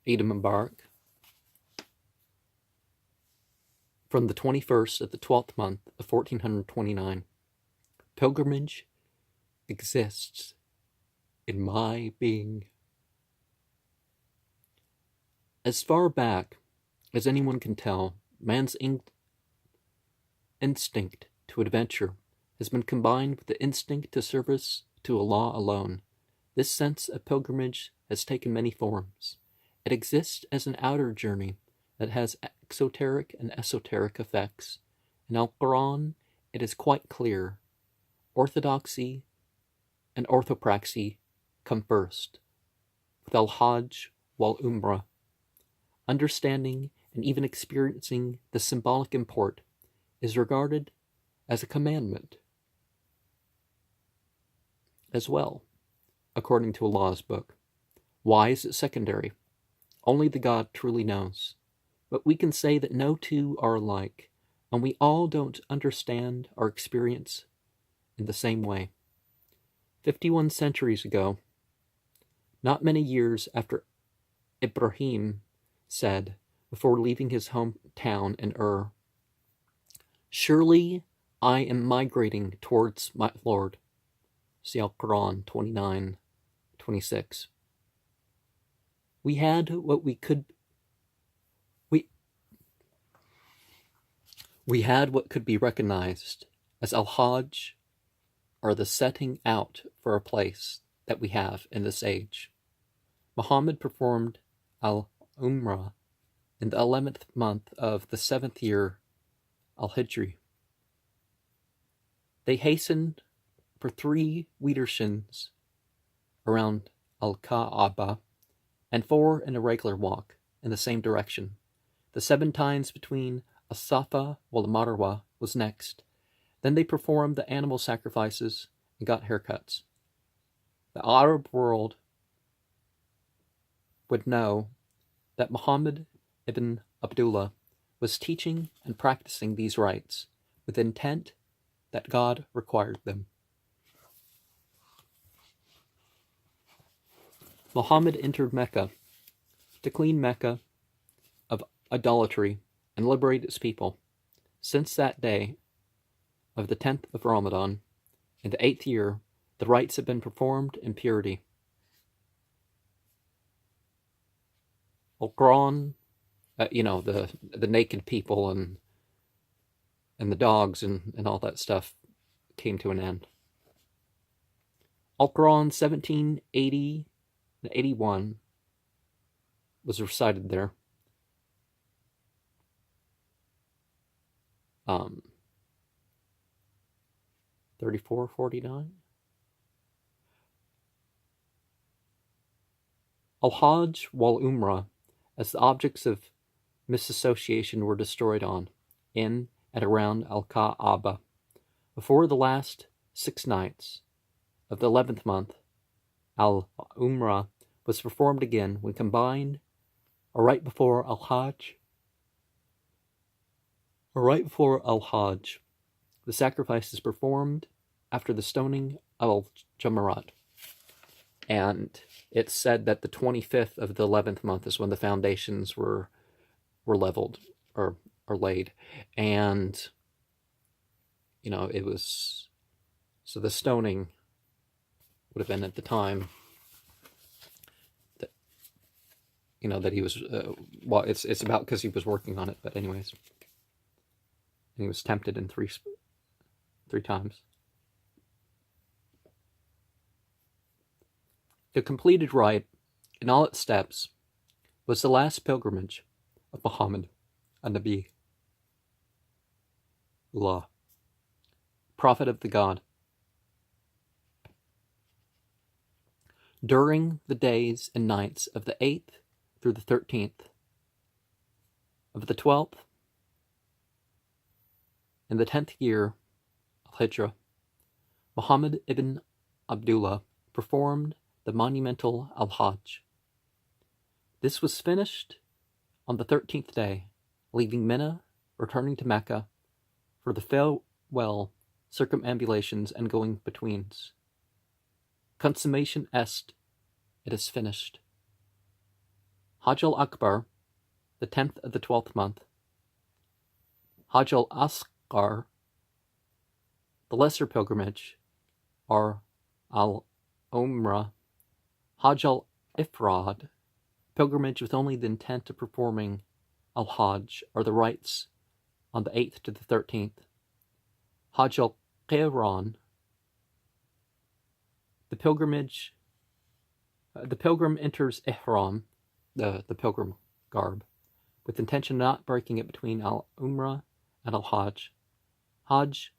Eid Mubarak, from the 21st of the 12th month of 1429. Pilgrimage exists in my being. As far back as anyone can tell, man's instinct to adventure has been combined with the instinct to service to Allah alone. This sense of pilgrimage has taken many forms. It exists as an outer journey that has exoteric and esoteric effects. In Al-Quran, it is quite clear. Orthodoxy and orthopraxy come first, with Al-Hajj Wa L Umrah. Understanding and even experiencing the symbolic import is regarded as a commandment as well, according to Allah's book. Why is it secondary? Only the God truly knows. But we can say that no two are alike, and we all don't understand or experience in the same way. 51 centuries ago, not many years after Ibrahim said, before leaving his hometown in Ur, "Surely I am migrating towards my Lord." See Al-Quran 29:26. We had what could be recognized as Al-Hajj, or the setting out for a place that we have in this age. Muhammad performed Al-Umrah in the 11th month of the 7th year Al-Hijri. They hastened for 3 wiedershins around Al-Ka'aba and 4 in a regular walk in the same direction. The 7 times between As-Safa wal Marwa was next. Then they performed the animal sacrifices and got haircuts. The Arab world would know that Muhammad ibn Abdullah was teaching and practicing these rites with intent that God required them. Muhammad entered Mecca to clean Mecca of idolatry and liberate its people. Since that day of the 10th of Ramadan, in the 8th year, the rites have been performed in purity. Al-Quran, the naked people and the dogs and all that stuff came to an end. Al-Quran 1780 and 81 was recited there. 34:49. Al-Hajj Wal Umrah, as the objects of misassociation were destroyed on, in and around Al-Ka'aba. Before the last 6 nights of the 11th month, Al-Umrah was performed again when combined, or right before Al-Hajj. The sacrifice is performed after the stoning of Al-Jamarat. And it's said that the 25th of the 11th month is when the foundations were leveled or laid. And, it was... So the stoning would have been at the time that, that he was... it's about because he was working on it, but anyways. And he was tempted in three times. The completed rite, in all its steps, was the last pilgrimage of Muhammad, an-Nabi, Allah, prophet of the God. During the days and nights of the 8th through the 13th, of the 12th, in the 10th year, Al-Hijrah, Muhammad ibn Abdullah performed the monumental Al-Hajj. This was finished on the 13th day, leaving Mina, returning to Mecca for the farewell circumambulations and going-betweens. Consummation est, it is finished. Hajj al-Akbar, the 10th of the 12th month. Hajj al-Asghar, the lesser pilgrimage, or al-Umrah. Hajj al-Ifrad, pilgrimage with only the intent of performing al-Hajj, or the rites, on the 8th to the 13th. Hajj al-Qiran, the pilgrimage. The pilgrim enters Ihram, the pilgrim garb, with intention of not breaking it between al-Umrah and al-Hajj. Hajj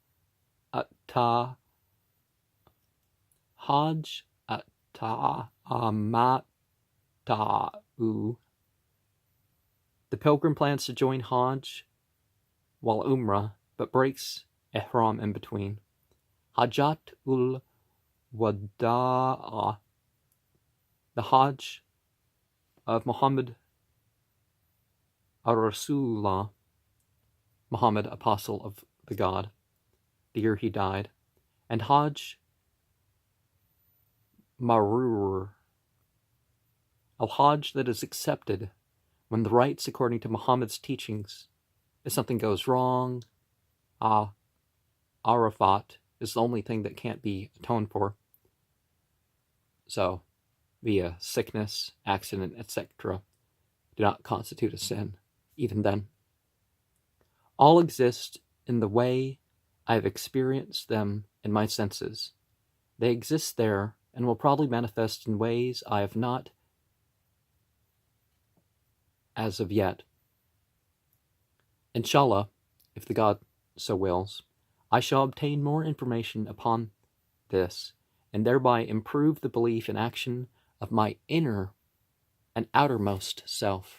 at-Tamattu. The pilgrim plans to join Hajj while Umrah, but breaks Ihram in between. Hajjat ul-Wada'a, the Hajj of Muhammad ar-Rasulullah, Muhammad, apostle of the God, the year he died, and Hajj Mabrur, al-Hajj that is accepted when the rites according to Muhammad's teachings. If something goes wrong, Arafat is the only thing that can't be atoned for. So, via sickness, accident, etc., do not constitute a sin, even then. All exist in the way I have experienced them in my senses. They exist there and will probably manifest in ways I have not as of yet. Inshallah, if the God so wills, I shall obtain more information upon this and thereby improve the belief and action of my inner and outermost self.